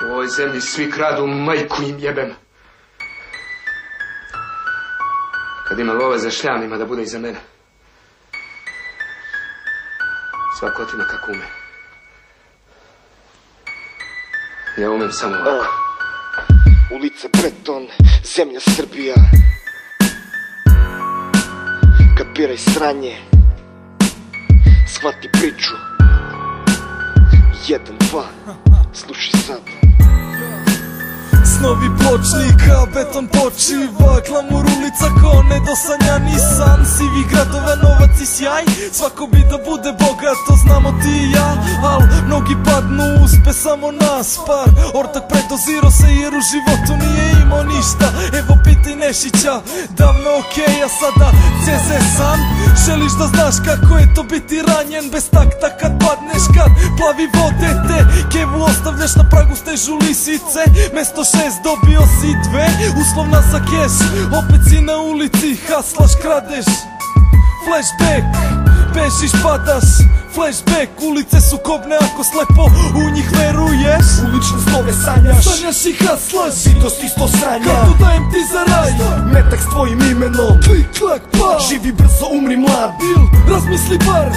U ovoj zemlji svi kradu, majku im jebem. Kad ima love za šljam, ima da bude i za mene. Svako otima kako ume. Ja umem samo ovako. Ulica beton, zemlja Srbija. Kapiraj sranje, shvati priču. 1, 2, slušaj sad. Snovi pločnika, beton počiva, glamur ulica ko nedosanjani san. Sivi gradova, novac i sjaj, svako bi da bude bogat, to znamo ti i ja. Al mnogi padnu, uspe samo nas par. Ortak predoziro se jer u životu nije imao ništa. Evo pitaj Nešića, davno okej, a sada CZ san. Želiš da znaš kako je to biti ranjen bez takta kad padneš, kad plavi vode te kevu ostavljaš na pragu stežu lisice. Mesto 6 dobio si 2, uslovna za keš. Opet si na ulici, haslaš, kradeš. Flashback, bežiš, padaš. Flashback, ulice su kobne ako slepo u njih veruješ. Ulične snove sanjaš, sanjaš i haslaš. Sitost isto sranja, kartu dajem ti za raj. Metak s tvojim imenom, klik, klak, pa. Živi brzo, umri mlad. Bil, razmisli bar.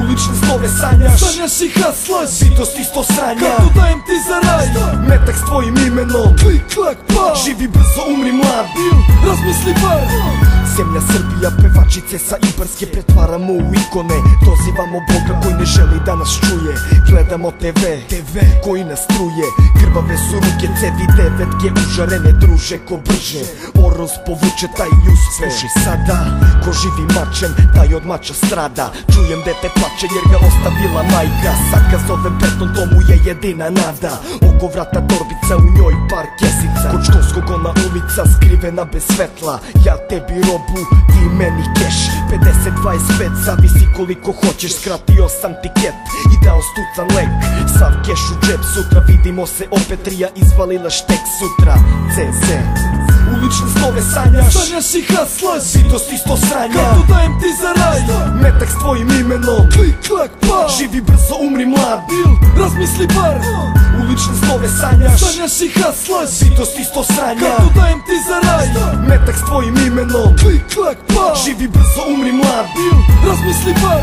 Ulične snove sanjaš, sanjaš i haslaš. Sitost isto sranja, kartu dajem ti za raj. Metak s tvojim imenom, klik, klak, pa. Živi brzo, umri mlad. Bil, razmisli bar. Zemlja Srbija, pevačice sa Ibarske pretvaramo u ikone. Dozivamo Boga koji ne želi da nas čuje. Gledamo TV koji nas truje. Krvave su ruke, cevi devetke užarene, druže ko brže. Oroz povuče taj uspe. Slušaj sada, ko živi mačem, taj od mača strada. Čujem dete plače jer ga ostavila majka. Sad ga zovem beton, to mu je jedina nada. Oko vrata torbica, u njoj par kesica. Kod školskog ona ulica, skrivena bez svetla. Ja tebi robu, ti meni keš. 50-25, zavisi koliko hoćeš. Skratio sam tiket i dao stucan lek. Sav keš u džep, sutra vidimo se opet. Rija izvalila štek sutra, CZ. Ulične snove sanjaš, sanjaš i haslaš. Sitost isto sranja, kartu dajem ti za raj. Metak s tvojim imenom, klik, klak, pa. Živi brzo, umri mlad. Bil, razmisli bar. Ulične snove sanjaš, sanjaš i haslaš. Sitost isto sranja, kartu dajem ti za raj. Metak s tvojim imenom, klik, klak, pa. Živi brzo, umri mlad. Bil, razmisli bar.